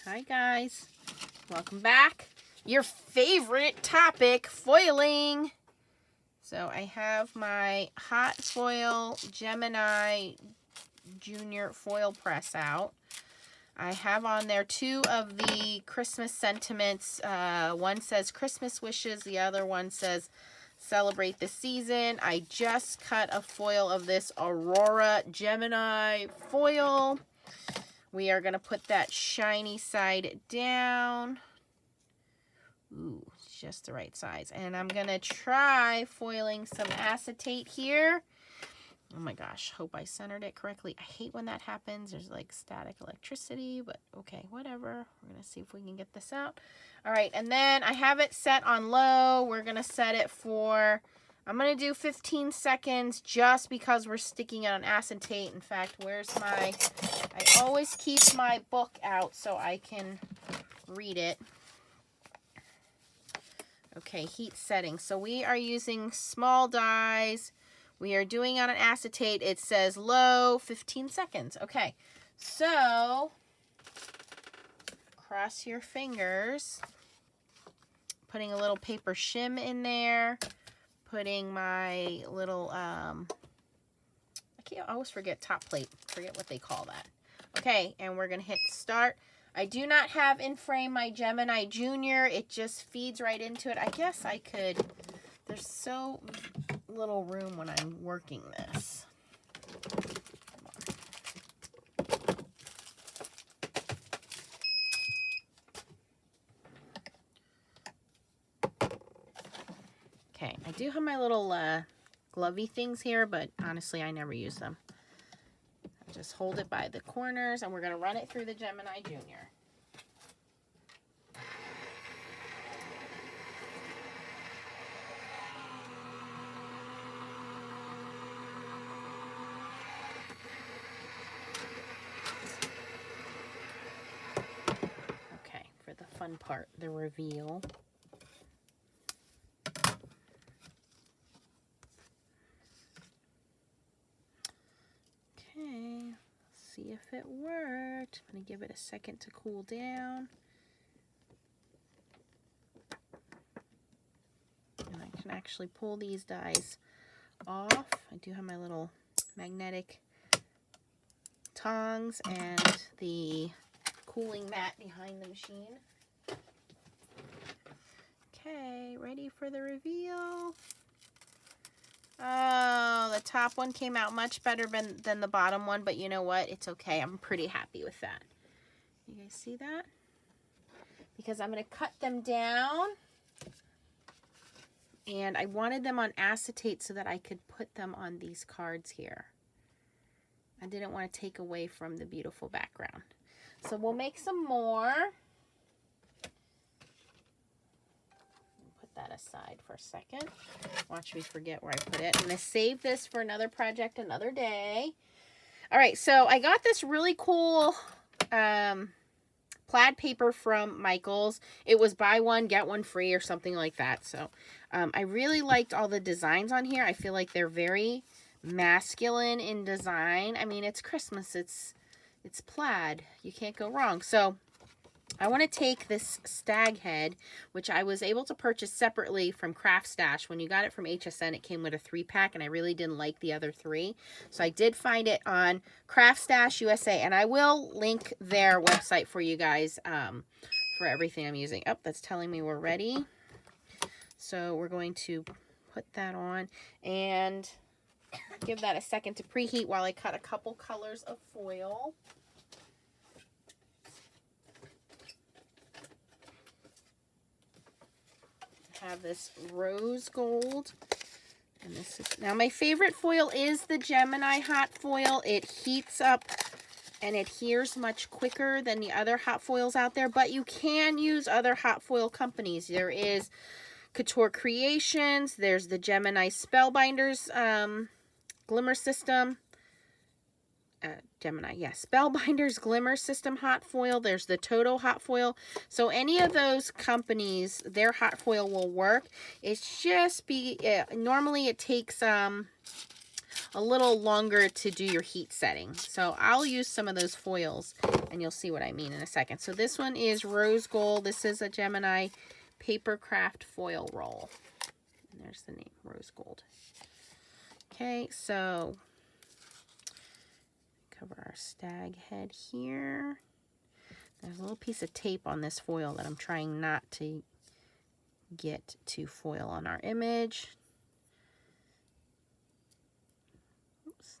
Hi guys, welcome back. Your favorite topic, foiling. So I have my hot foil Gemini Junior foil press out. I have on there two of the Christmas sentiments. One says Christmas wishes, the other one says celebrate the season. I just cut a foil of this Aurora Gemini foil. We are going to put that shiny side down. Ooh, it's just the right size. And I'm going to try foiling some acetate here. Oh my gosh, hope I centered it correctly. I hate when that happens. There's like static electricity, but okay, whatever. We're going to see if we can get this out. All right, and then I have it set on low. We're going to set it for... I'm going to do 15 seconds just because we're sticking it on acetate. In fact, where's my... I always keep my book out so I can read it. Okay, heat setting. So we are using small dies. We are doing on an acetate. It says low, 15 seconds. Okay, so cross your fingers. Putting a little paper shim in there. Putting my little, I always forget top plate. Forget what they call that. Okay, and we're going to hit start. I do not have in frame my Gemini Junior. It just feeds right into it. I guess I could, there's so little room when I'm working this. Okay, I do have my little glovey things here, but honestly, I never use them. I just hold it by the corners, and we're going to run it through the Gemini Junior. Okay, for the fun part, the reveal. See if it worked. I'm going to give it a second to cool down. And I can actually pull these dies off. I do have my little magnetic tongs and the cooling mat behind the machine. Okay, ready for the reveal. Oh, the top one came out much better than the bottom one, but you know what? It's okay. I'm pretty happy with that. You guys see that? Because I'm going to cut them down. And I wanted them on acetate so that I could put them on these cards here. I didn't want to take away from the beautiful background. So we'll make some more. That aside for a second. Watch me forget where I put it. I'm going to save this for another project another day. All right, so I got this really cool plaid paper from Michaels. It was buy one, get one free or something like that. So I really liked all the designs on here. I feel like they're very masculine in design. I mean, it's Christmas. It's plaid. You can't go wrong. So I want to take this stag head, which I was able to purchase separately from Craft Stash. When you got it from HSN, it came with a 3-pack, and I really didn't like the other 3. So I did find it on Craft Stash USA, and I will link their website for you guys for everything I'm using. Oh, that's telling me we're ready. So we're going to put that on and give that a second to preheat while I cut a couple colors of foil. Have this rose gold, and this is now my favorite foil is the Gemini hot foil. It heats up and adheres much quicker than the other hot foils out there, but you can use other hot foil companies. There is Couture Creations, there's the Gemini Spellbinders Glimmer System, Spellbinders Glimmer System hot foil. There's the Toto hot foil. So any of those companies, their hot foil will work. It's just normally it takes a little longer to do your heat setting. So I'll use some of those foils and you'll see what I mean in a second. So this one is Rose Gold. This is a Gemini paper craft foil roll. And there's the name, Rose Gold. Okay, so cover our stag head here. There's a little piece of tape on this foil that I'm trying not to get to foil on our image. Oops.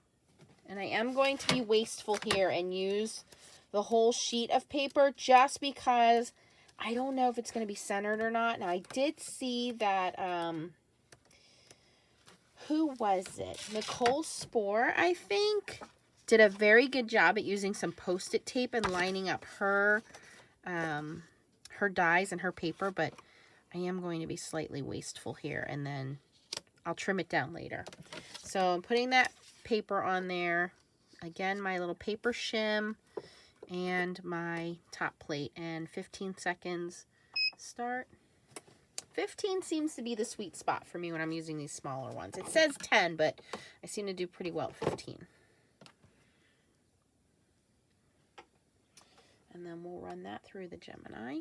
And I am going to be wasteful here and use the whole sheet of paper just because I don't know if it's going to be centered or not. Now, I did see that, who was it? Nicole Spore, I think, did a very good job at using some Post-it tape and lining up her dies and her paper, but I am going to be slightly wasteful here, and then I'll trim it down later. So I'm putting that paper on there. Again, my little paper shim and my top plate, and 15 seconds start. 15 seems to be the sweet spot for me when I'm using these smaller ones. It says 10, but I seem to do pretty well at 15. And then we'll run that through the Gemini.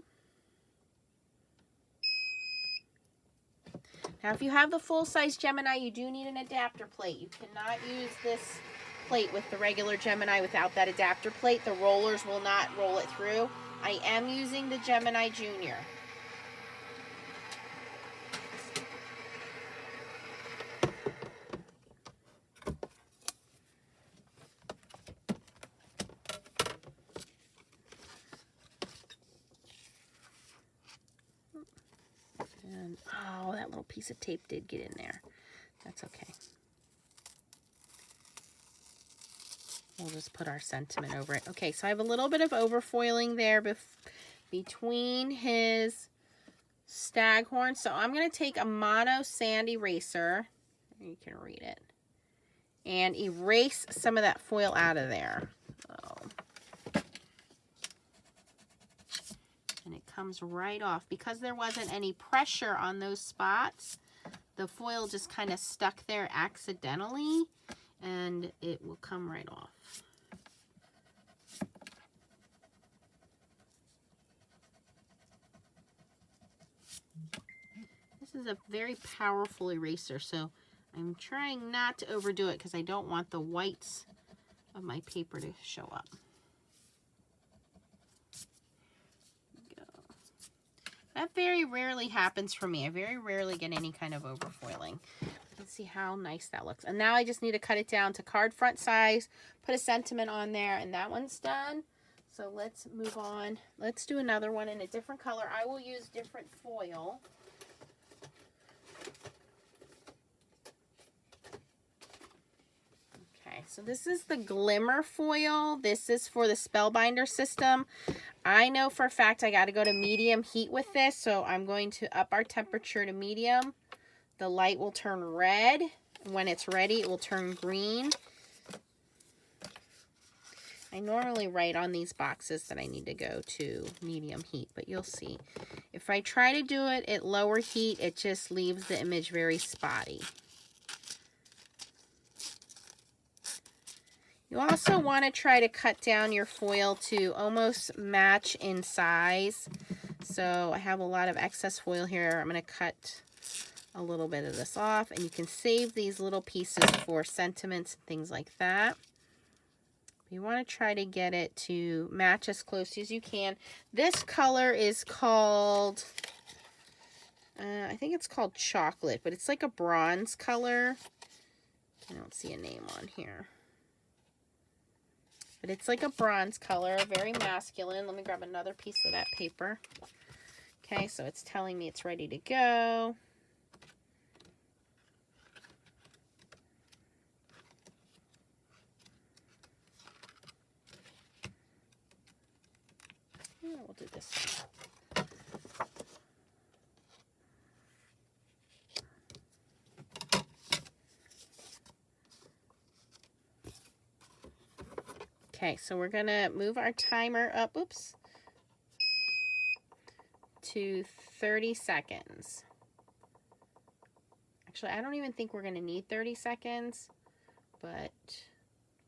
Now, if you have the full-size Gemini, you do need an adapter plate. You cannot use this plate with the regular Gemini without that adapter plate. The rollers will not roll it through. I am using the Gemini Junior. And, oh, that little piece of tape did get in there. That's okay. We'll just put our sentiment over it. Okay, so I have a little bit of overfoiling there between his staghorn. So I'm going to take a mono sand eraser. You can read it. And erase some of that foil out of there. And it comes right off. Because there wasn't any pressure on those spots, the foil just kind of stuck there accidentally, and it will come right off. This is a very powerful eraser, so I'm trying not to overdo it because I don't want the whites of my paper to show up. That very rarely happens for me. I very rarely get any kind of overfoiling. Let's see how nice that looks. And now I just need to cut it down to card front size, put a sentiment on there, and that one's done. So let's move on. Let's do another one in a different color. I will use different foil. Okay, so this is the Glimmer foil. This is for the Spellbinder system. I know for a fact I got to go to medium heat with this, so I'm going to up our temperature to medium. The light will turn red. When it's ready, it will turn green. I normally write on these boxes that I need to go to medium heat, but you'll see. If I try to do it at lower heat, it just leaves the image very spotty. You also want to try to cut down your foil to almost match in size. So I have a lot of excess foil here. I'm going to cut a little bit of this off, and you can save these little pieces for sentiments and things like that. You want to try to get it to match as close as you can. This color is called, I think it's called chocolate, but it's like a bronze color. I don't see a name on here. But it's like a bronze color, very masculine. Let me grab another piece of that paper. Okay, so it's telling me it's ready to go. Yeah, we'll do this one. Okay, so we're going to move our timer up, oops, to 30 seconds. Actually, I don't even think we're going to need 30 seconds, but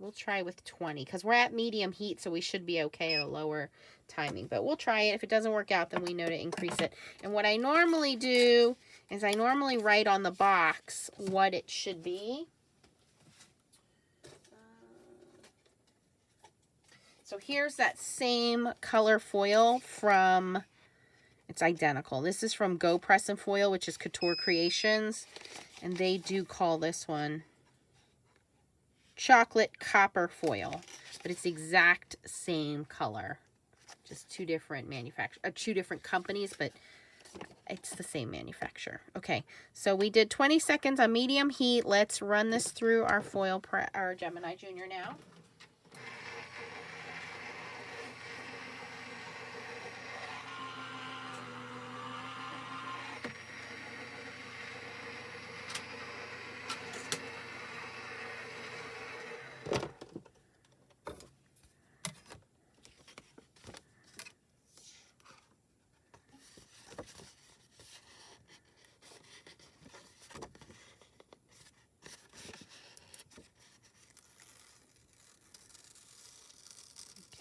We'll try with 20 because we're at medium heat, so we should be okay at a lower timing. But we'll try it. If it doesn't work out, then we know to increase it. And what I normally do is I normally write on the box what it should be. So here's that same color foil from, it's identical. This is from Go Press and Foil, which is Couture Creations. And they do call this one Chocolate Copper Foil. But it's the exact same color. Just two different two different companies, but it's the same manufacturer. Okay, so we did 20 seconds on medium heat. Let's run this through our our Gemini Junior now.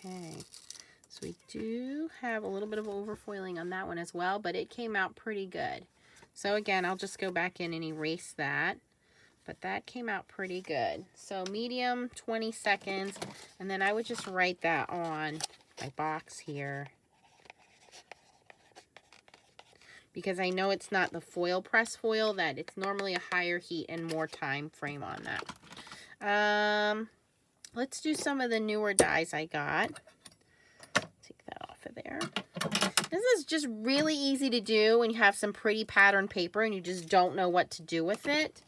Okay, so we do have a little bit of overfoiling on that one as well, but it came out pretty good. So again, I'll just go back in and erase that, but that came out pretty good. So medium, 20 seconds, and then I would just write that on my box here, because I know it's not the foil press foil, that it's normally a higher heat and more time frame on that. Let's do some of the newer dies I got. Take that off of there. This is just really easy to do when you have some pretty pattern paper and you just don't know what to do with it.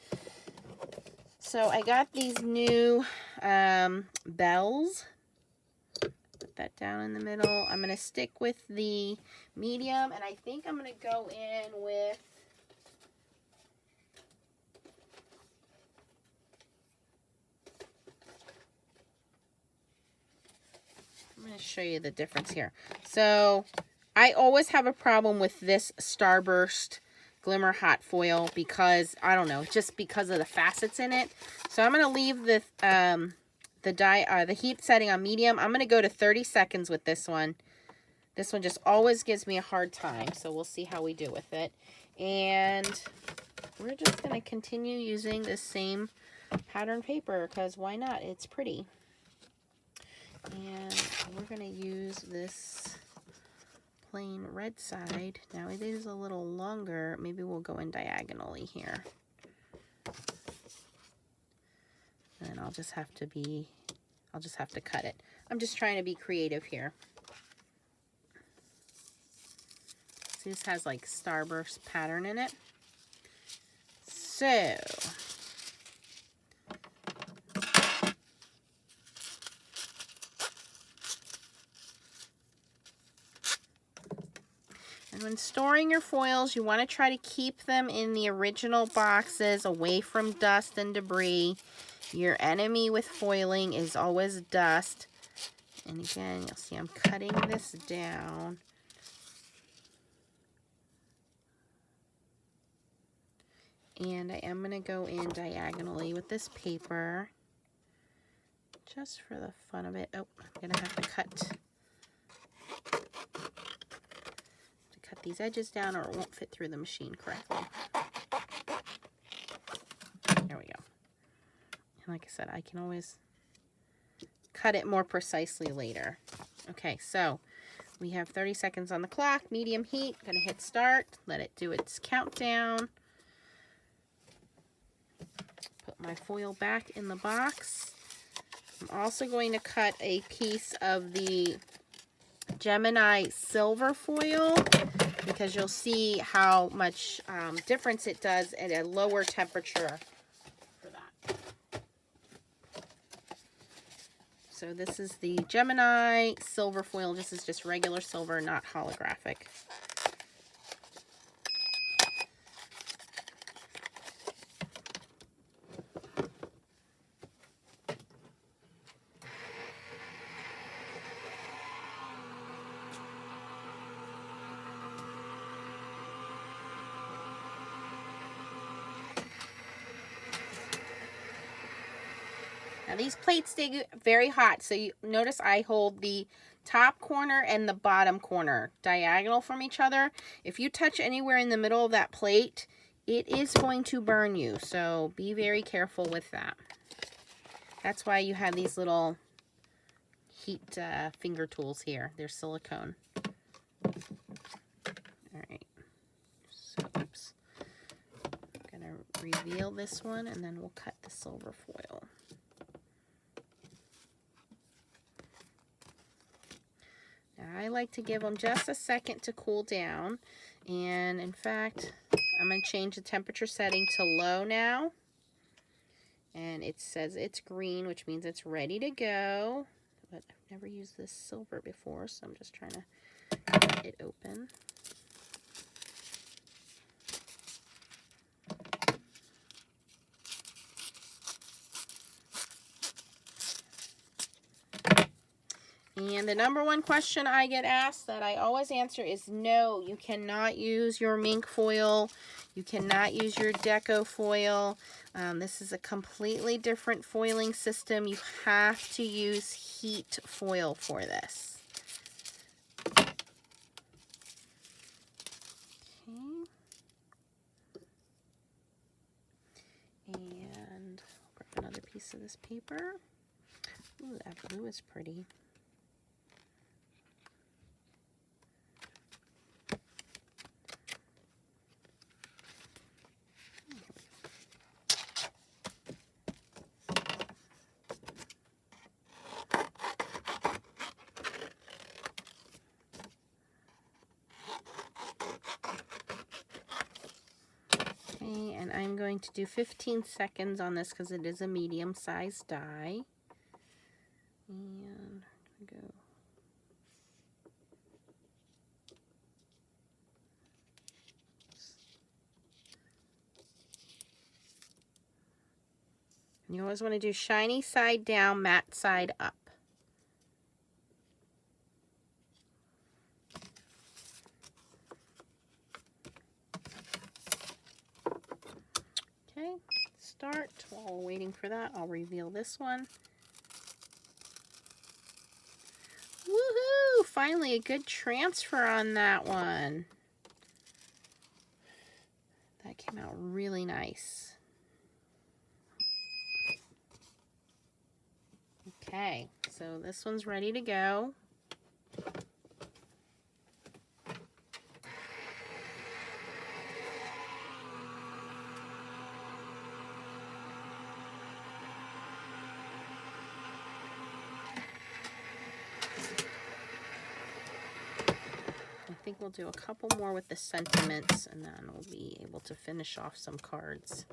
So I got these new bells. Put that down in the middle. I'm going to stick with the medium, and I think I'm going to go in with I'm going to show you the difference here. So I always have a problem with this Starburst Glimmer Hot Foil because, I don't know, just because of the facets in it. So I'm going to leave the heat setting on medium. I'm going to go to 30 seconds with this one. This one just always gives me a hard time, so we'll see how we do with it. And we're just going to continue using this same pattern paper because why not? It's pretty. And we're going to use this plain red side. Now it is a little longer. Maybe we'll go in diagonally here. And I'll just have to cut it. I'm just trying to be creative here. See, this has like Starburst pattern in it. So and when storing your foils, you want to try to keep them in the original boxes, away from dust and debris. Your enemy with foiling is always dust. And again, you'll see I'm cutting this down. And I am going to go in diagonally with this paper, just for the fun of it. Oh, I'm going to have to cut these edges down or it won't fit through the machine correctly. There we go. And like I said, I can always cut it more precisely later. Okay, so we have 30 seconds on the clock, medium heat. I'm going to hit start, let it do its countdown. Put my foil back in the box. I'm also going to cut a piece of the Gemini Silver foil because you'll see how much difference it does at a lower temperature for that. So this is the Gemini Silver foil. This is just regular silver, not holographic. Now these plates stay very hot, so you notice I hold the top corner and the bottom corner diagonal from each other. If you touch anywhere in the middle of that plate, it is going to burn you, so be very careful with that. That's why you have these little heat finger tools here. They're silicone. All right, so oops. I'm gonna reveal this one and then we'll cut the silver foil. Now I like to give them just a second to cool down, and in fact I'm going to change the temperature setting to low now, and it says it's green, which means it's ready to go. But I've never used this silver before, so I'm just trying to get it open. And the number one question I get asked that I always answer is no, you cannot use your mink foil. You cannot use your deco foil. This is a completely different foiling system. You have to use heat foil for this. Okay. And I'll grab another piece of this paper. Ooh, that blue is pretty. And I'm going to do 15 seconds on this because it is a medium-sized die. And go. And you always want to do shiny side down, matte side up. Okay, start. While we're waiting for that, I'll reveal this one. Woohoo! Finally a good transfer on that one. That came out really nice. Okay, so this one's ready to go. I think we'll do a couple more with the sentiments, and then we'll be able to finish off some cards.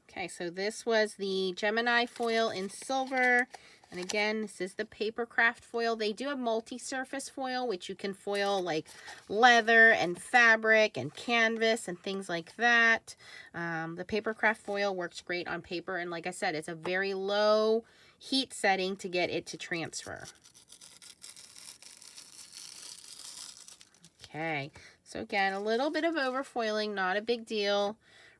Okay, so this was the Gemini foil in silver. And again, this is the paper craft foil. They do have multi-surface foil, which you can foil like leather and fabric and canvas and things like that. The paper craft foil works great on paper. And like I said, it's a very low heat setting to get it to transfer. Okay, so again, a little bit of overfoiling, not a big deal.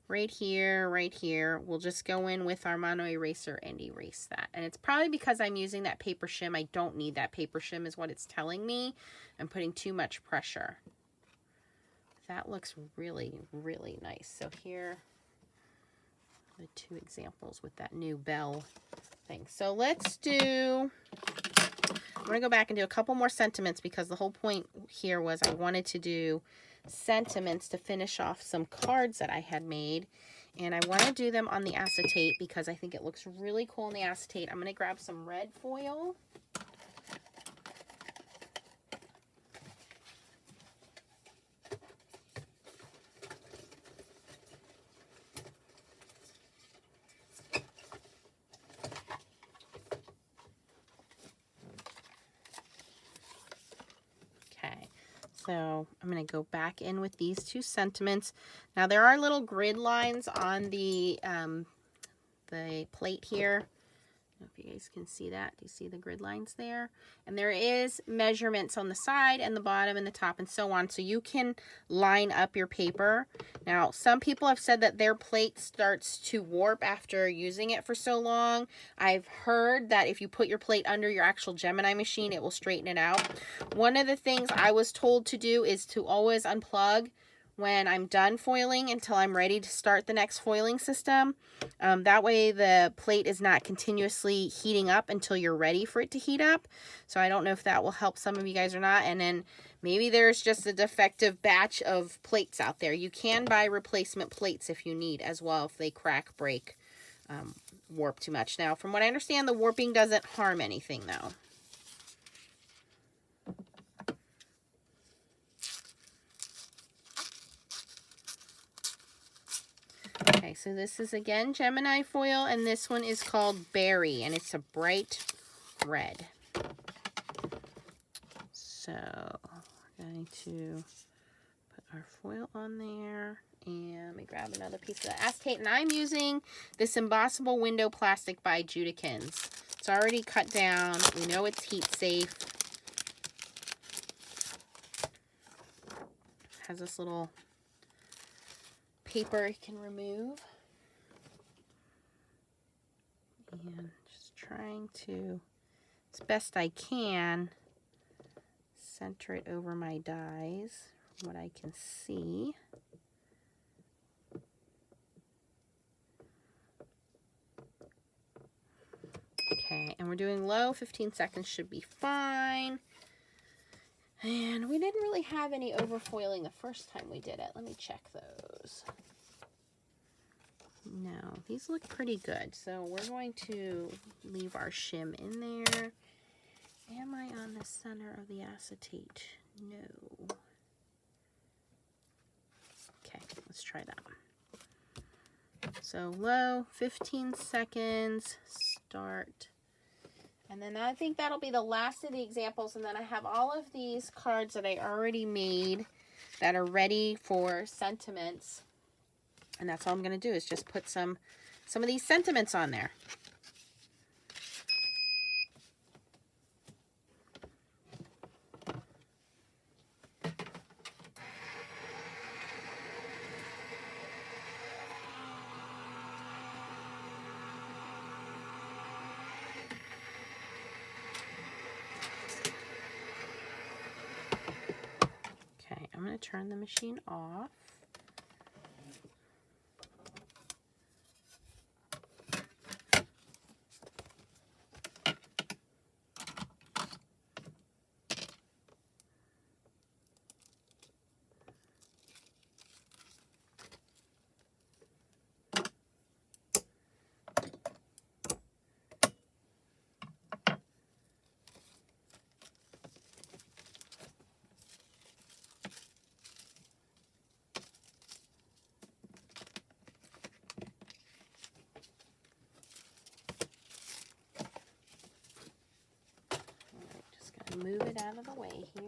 Right here, we'll just go in with our mono eraser and erase that. And it's probably because I'm using that paper shim. I don't need that paper shim is what it's telling me. I'm putting too much pressure. That looks really, really nice. So here are the two examples with that new bell thing. So let's do, I'm going to go back and do a couple more sentiments because the whole point here was I wanted to do sentiments to finish off some cards that I had made, and I want to do them on the acetate because I think it looks really cool in the acetate. I'm going to grab some red foil. So I'm going to go back in with these two sentiments. Now there are little grid lines on the plate here. I don't know if you guys can see that. Do you see the grid lines there? And there is measurements on the side and the bottom and the top and so on, so you can line up your paper. Now, some people have said that their plate starts to warp after using it for so long. I've heard that if you put your plate under your actual Gemini machine, it will straighten it out. One of the things I was told to do is to always unplug when I'm done foiling until I'm ready to start the next foiling system. That way the plate is not continuously heating up until you're ready for it to heat up. So I don't know if that will help some of you guys or not. And then maybe there's just a defective batch of plates out there. You can buy replacement plates if you need as well, if they crack, break, warp too much. Now, from what I understand, the warping doesn't harm anything though. Okay, so this is again Gemini foil, and this one is called Berry, and it's a bright red. So we're going to put our foil on there, and let me grab another piece of acetate, and I'm using this embossable window plastic by Judikins. It's already cut down. We know it's heat safe. It has this little paper you can remove, and just trying to, as best I can, center it over my dies from what I can see. Okay, and we're doing low. 15 seconds should be fine. And we didn't really have any overfoiling the first time we did it. Let me check those. No, these look pretty good. So we're going to leave our shim in there. Am I on the center of the acetate? No. Okay, let's try that one. So low, 15 seconds, start. And then I think that'll be the last of the examples. And then I have all of these cards that I already made that are ready for sentiments. And that's all I'm going to do is just put some of these sentiments on there. I'm going to turn the machine off. Move it out of the way here.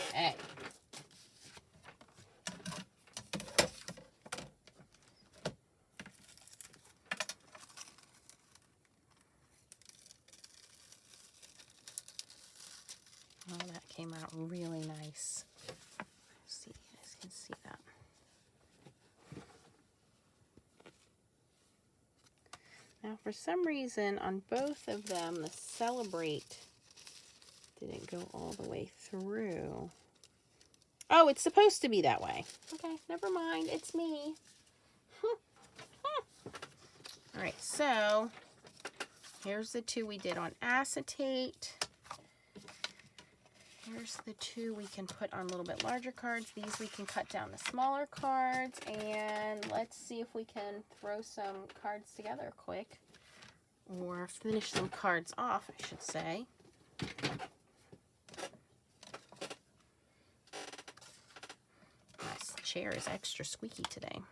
Okay. Oh, that came out really nice. See, you guys can see that. Now, for some reason, on both of them, the Celebrate didn't go all the way through. Oh, it's supposed to be that way. Okay, never mind. It's me. All right, so here's the two we did on acetate. Here's the two we can put on a little bit larger cards. These we can cut down to smaller cards. And let's see if we can throw some cards together quick. Or finish some cards off, I should say. This chair is extra squeaky today.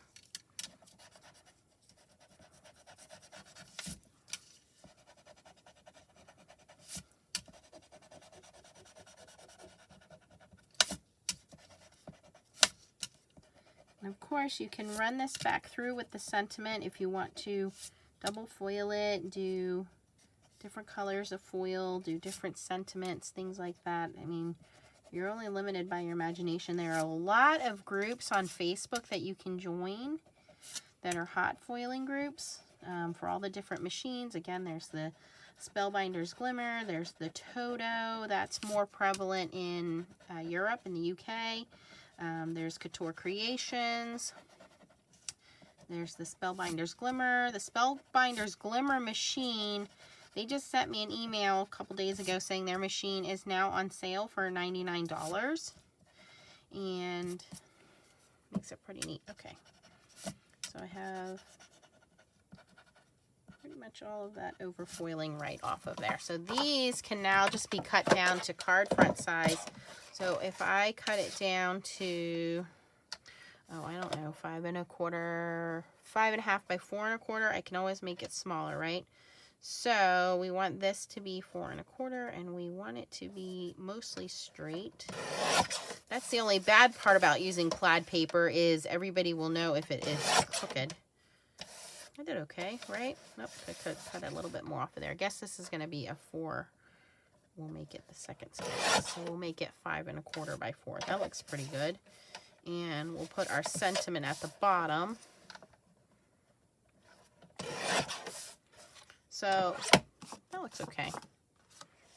And of course, you can run this back through with the sentiment if you want to double foil it, do different colors of foil, do different sentiments, things like that. I mean, you're only limited by your imagination. There are a lot of groups on Facebook that you can join that are hot foiling groups for all the different machines. Again, there's the Spellbinders Glimmer, there's the Toto, that's more prevalent in Europe, in the UK. There's Couture Creations. There's the Spellbinders Glimmer. The Spellbinders Glimmer machine, they just sent me an email a couple days ago saying their machine is now on sale for $99. And makes it pretty neat. Okay. So I have pretty much all of that overfoiling right off of there. So these can now just be cut down to card front size. So if I cut it down to, oh, I don't know, 5 1/4, 5 1/2 by 4 1/4, I can always make it smaller, right? So we want this to be 4 1/4, and we want it to be mostly straight. That's the only bad part about using plaid paper is everybody will know if it is crooked. I did okay, right? Nope, I could cut a little bit more off of there. I guess this is going to be a 4. We'll make it the second size. So we'll make it 5 1/4 by 4. That looks pretty good. And we'll put our sentiment at the bottom. So that looks okay.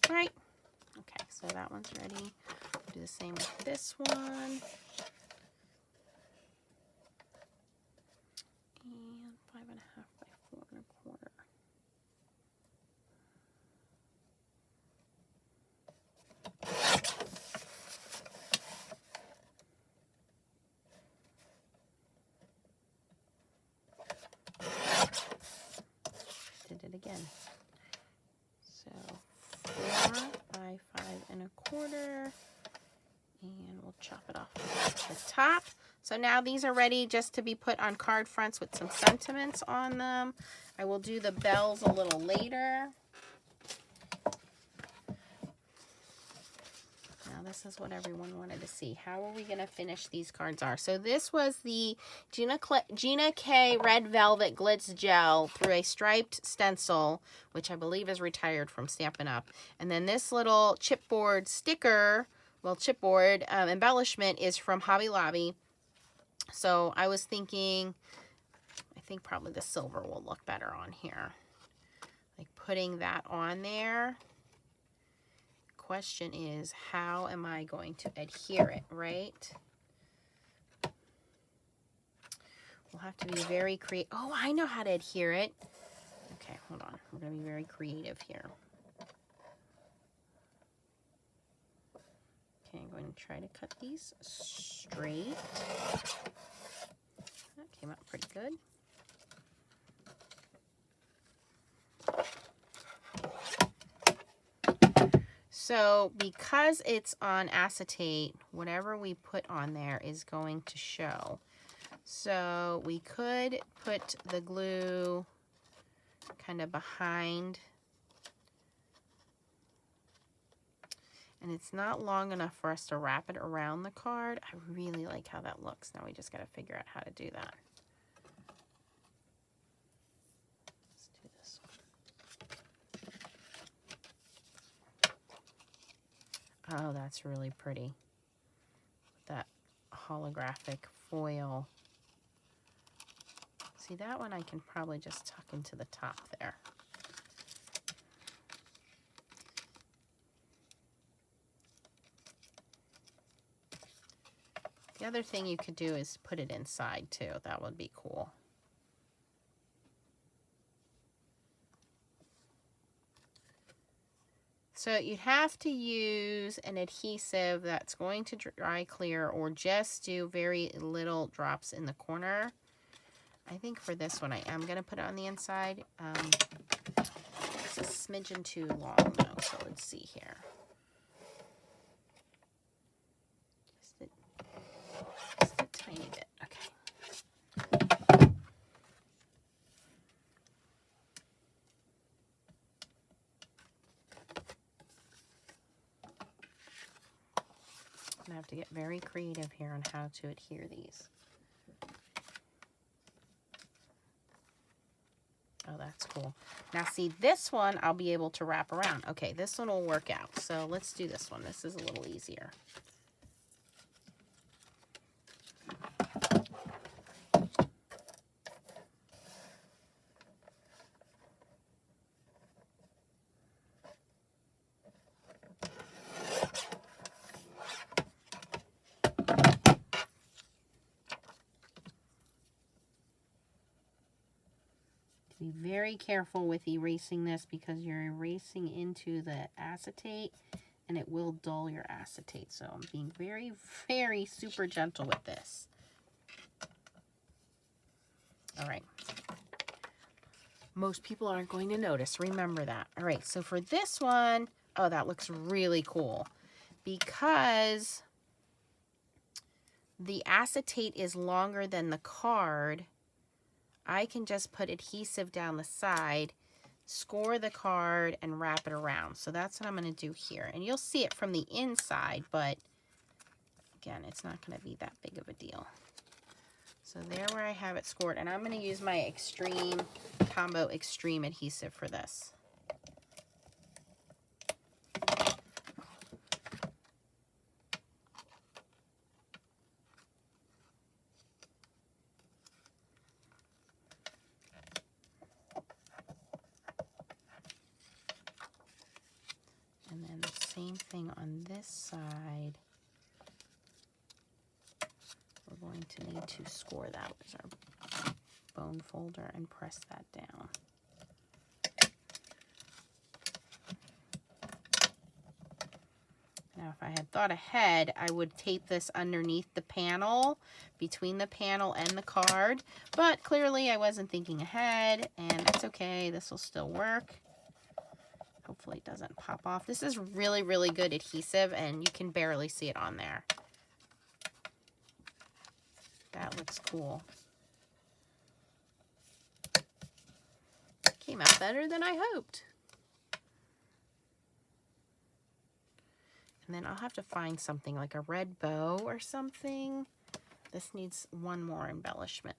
Right? Okay, so that one's ready. We'll do the same with this one. And 5 1/2 by 4 1/4. Did it again. So 4 by 5 1/4, and we'll chop it off at the top. So now these are ready just to be put on card fronts with some sentiments on them. I will do the bells a little later. Now this is what everyone wanted to see. How are we going to finish these cards are? So this was the Gina K Red Velvet Glitz Gel through a striped stencil, which I believe is retired from Stampin' Up. And then this little chipboard sticker, well, chipboard embellishment is from Hobby Lobby. So I was thinking, I think probably the silver will look better on here. Like putting that on there. Question is, how am I going to adhere it, right? We'll have to be very creative. Oh, I know how to adhere it. Okay, hold on. We're going to be very creative here. Okay, I'm going to try to cut these straight. That came out pretty good. So because it's on acetate, whatever we put on there is going to show. So we could put the glue kind of behind. And it's not long enough for us to wrap it around the card. I really like how that looks. Now we just got to figure out how to do that. Let's do this one. Oh, that's really pretty. That holographic foil. See, that one I can probably just tuck into the top there. The other thing you could do is put it inside too. That would be cool. So you'd have to use an adhesive that's going to dry clear or just do very little drops in the corner. I think for this one I am going to put it on the inside. It's a smidgen too long though, so let's see here. Just a tiny bit. Okay. I have to get very creative here on how to adhere these. Oh, that's cool. Now see, this one I'll be able to wrap around. Okay, this one will work out. So let's do this one. This is a little easier. Be very careful with erasing this because you're erasing into the acetate and it will dull your acetate. So I'm being very, very super gentle with this. All right. Most people aren't going to notice. Remember that. All right. So for this one, oh, that looks really cool because the acetate is longer than the card. I can just put adhesive down the side, score the card, and wrap it around. So that's what I'm going to do here. And you'll see it from the inside, but again, it's not going to be that big of a deal. So there where I have it scored. And I'm going to use my Extreme Combo Extreme adhesive for this. And then the same thing on this side. We're going to need to score that with our bone folder and press that down. Now, if I had thought ahead, I would tape this underneath the panel, between the panel and the card, but clearly I wasn't thinking ahead, and that's okay. This will still work. Hopefully it doesn't pop off. This is really, really good adhesive, and you can barely see it on there. That looks cool. Came out better than I hoped. And then I'll have to find something like a red bow or something. This needs one more embellishment.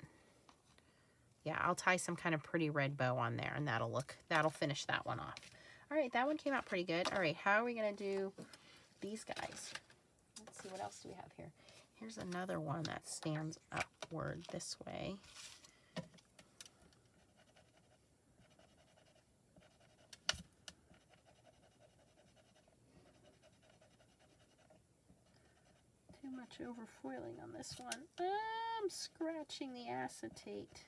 Yeah, I'll tie some kind of pretty red bow on there, and that'll finish that one off. All right, that one came out pretty good. All right, how are we gonna do these guys? Let's see, what else do we have here? Here's another one that stands upward this way. Too much overfoiling on this one. I'm scratching the acetate.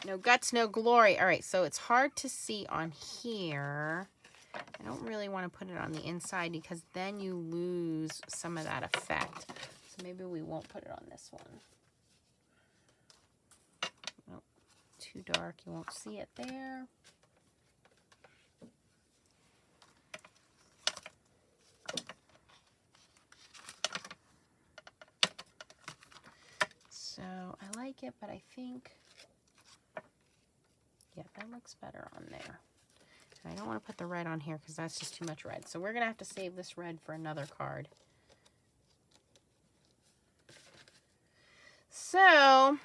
No guts, no glory. All right, so it's hard to see on here. I don't really want to put it on the inside because then you lose some of that effect. So maybe we won't put it on this one. Nope, too dark, you won't see it there. So I like it, but I think, yeah, that looks better on there. And I don't want to put the red on here because that's just too much red. So we're going to have to save this red for another card. So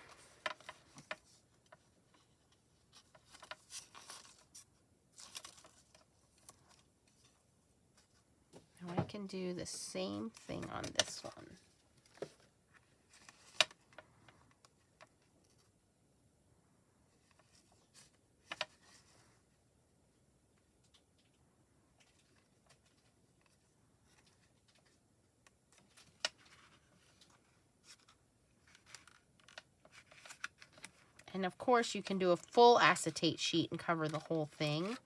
now I can do the same thing on this one. And of course you can do a full acetate sheet and cover the whole thing.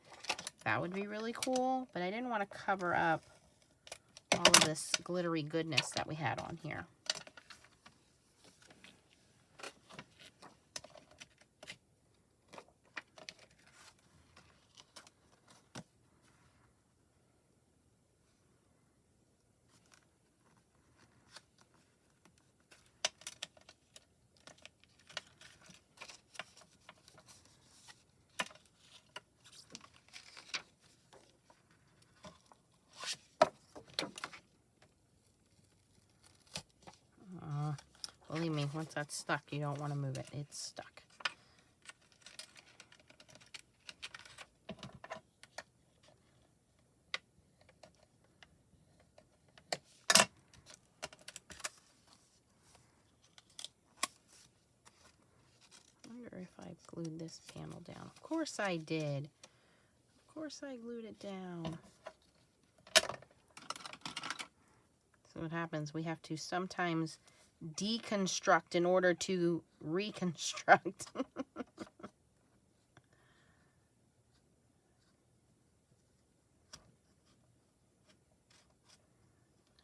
That would be really cool, but I didn't want to cover up all of this glittery goodness that we had on here. once that's stuck, you don't want to move it. It's stuck. I wonder if I glued this panel down. Of course I did. Of course I glued it down. So what happens, we have to sometimes deconstruct in order to reconstruct. All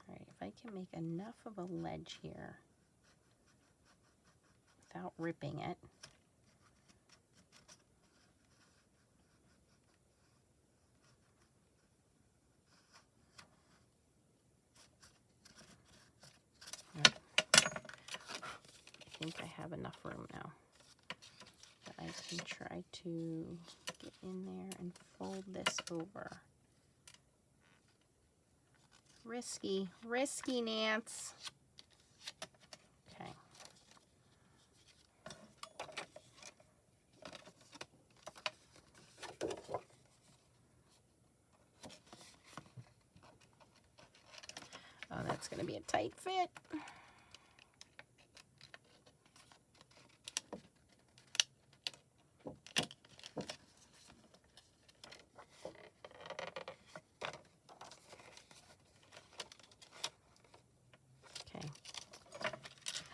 right, if I can make enough of a ledge here without ripping it. I think I have enough room now that I can try to get in there and fold this over. Risky, risky, Nance. Okay. Oh, that's going to be a tight fit.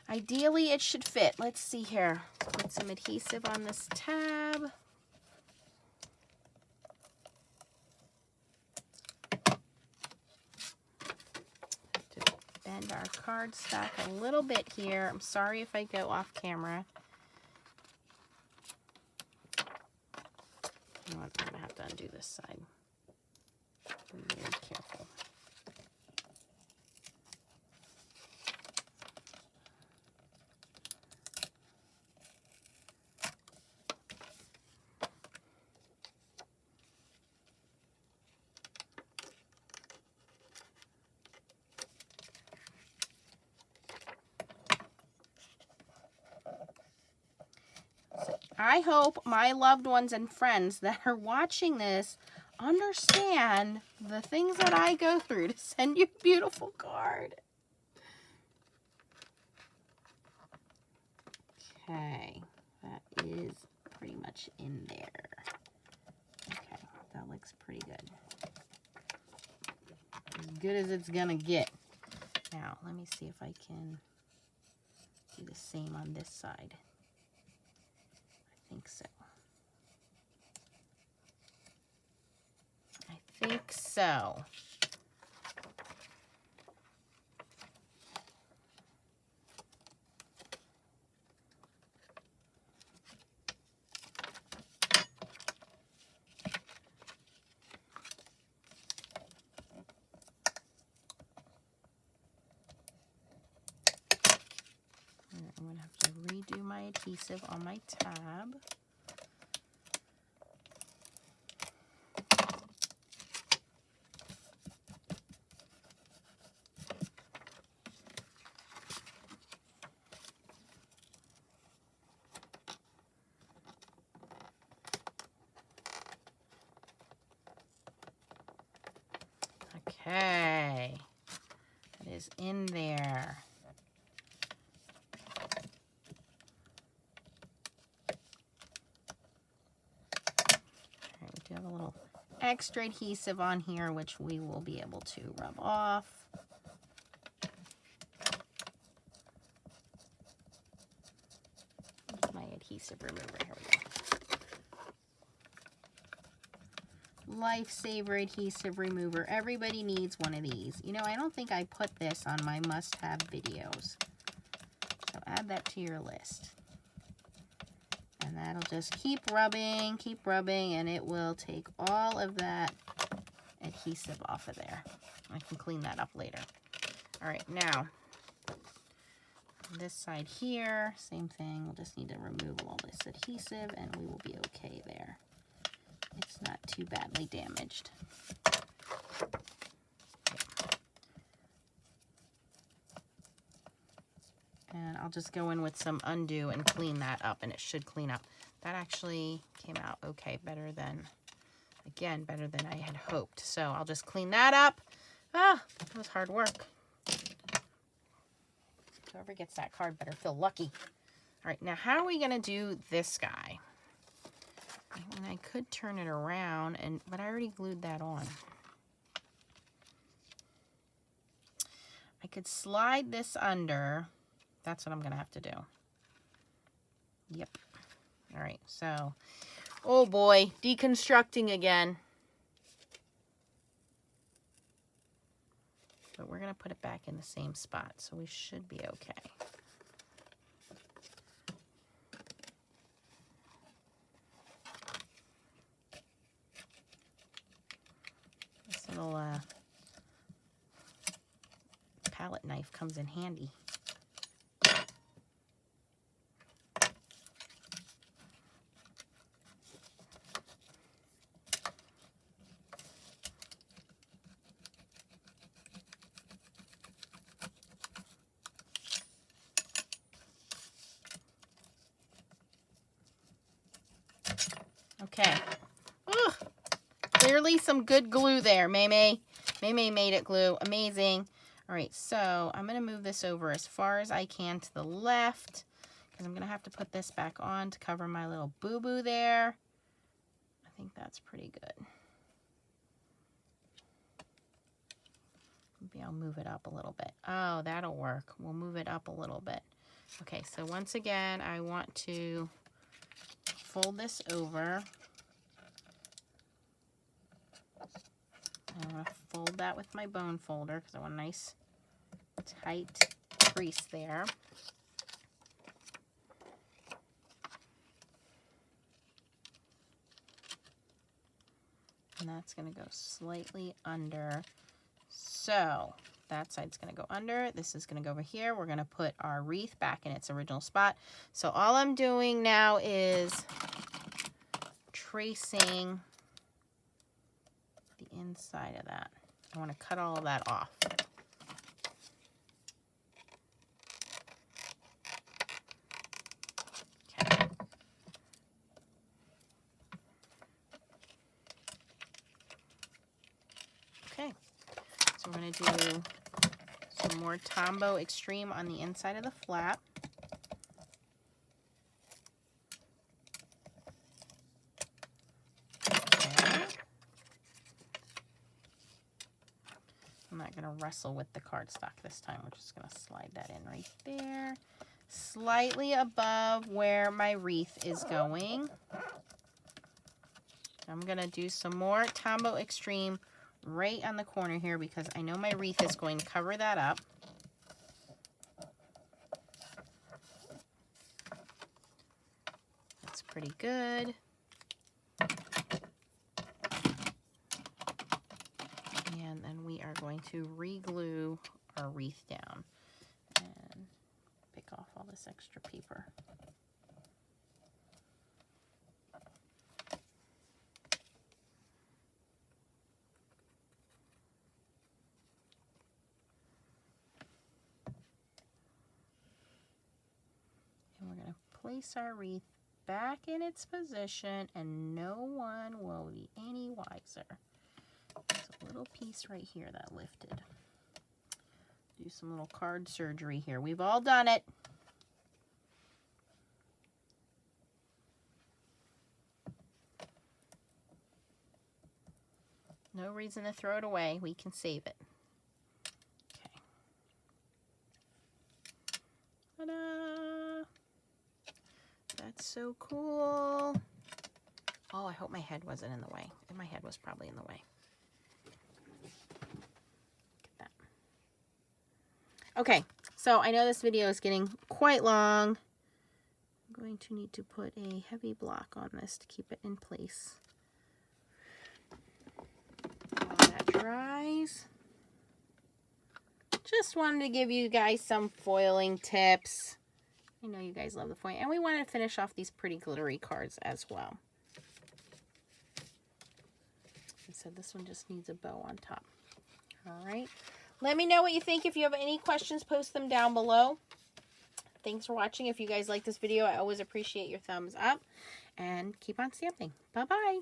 Ideally, it should fit. Let's see here. Put some adhesive on this tab. Have to bend our cardstock a little bit here. I'm sorry if I go off camera. You know what? I'm going to have to undo this side. Be very careful. I hope my loved ones and friends that are watching this understand the things that I go through to send you a beautiful card. Okay, that is pretty much in there. Okay, that looks pretty good. As good as it's gonna get. Now, let me see if I can do the same on this side. I think so. I think so. I'm going to have to redo my adhesive on my tab. Okay, that is in there. All right, we do have a little extra adhesive on here, which we will be able to rub off. Where's my adhesive remover? Here we go. Lifesaver adhesive remover. Everybody needs one of these. You know, I don't think I put this on my must-have videos. So add that to your list. And that'll just keep rubbing, and it will take all of that adhesive off of there. I can clean that up later. All right, now, this side here, same thing. We'll just need to remove all this adhesive, and we will be okay there. It's not too badly damaged. And I'll just go in with some undo and clean that up, and it should clean up. That actually came out okay, better than I had hoped. So I'll just clean that up. Ah, that was hard work. Whoever gets that card better feel lucky. All right, now how are we gonna do this guy? And I could turn it around, but I already glued that on. I could slide this under. That's what I'm gonna have to do. Yep. All right, so, oh boy, deconstructing again. But we're gonna put it back in the same spot, so we should be okay. This little palette knife comes in handy. Okay. Ugh. Clearly some good glue there, May. May made it glue. Amazing. All right, so I'm going to move this over as far as I can to the left because I'm going to have to put this back on to cover my little boo-boo there. I think that's pretty good. Maybe I'll move it up a little bit. Oh, that'll work. We'll move it up a little bit. Okay, so once again, I want to fold this over. I'm going to fold that with my bone folder because I want a nice tight crease there. And that's going to go slightly under. So that side's going to go under. This is going to go over here. We're going to put our wreath back in its original spot. So all I'm doing now is tracing the inside of that. I want to cut all of that off. Okay. Okay. So we're going to do some more Tombow Extreme on the inside of the flap. I'm not going to wrestle with the cardstock this time. We're just going to slide that in right there. Slightly above where my wreath is going. I'm going to do some more Tombow Extreme right on the corner here because I know my wreath is going to cover that up. That's pretty good. And then we are going to re-glue our wreath down and pick off all this extra paper. And we're going to place our wreath back in its position and no one will be any wiser. There's a little piece right here that lifted. Do some little card surgery here. We've all done it. No reason to throw it away. We can save it. Okay. Ta-da! That's so cool. Oh, I hope my head wasn't in the way. My head was probably in the way. Okay, so I know this video is getting quite long. I'm going to need to put a heavy block on this to keep it in place. While that dries. Just wanted to give you guys some foiling tips. I know you guys love the foil. And we want to finish off these pretty glittery cards as well. I said this one just needs a bow on top. All right. Let me know what you think. If you have any questions, post them down below. Thanks for watching. If you guys like this video, I always appreciate your thumbs up. And keep on stamping. Bye-bye.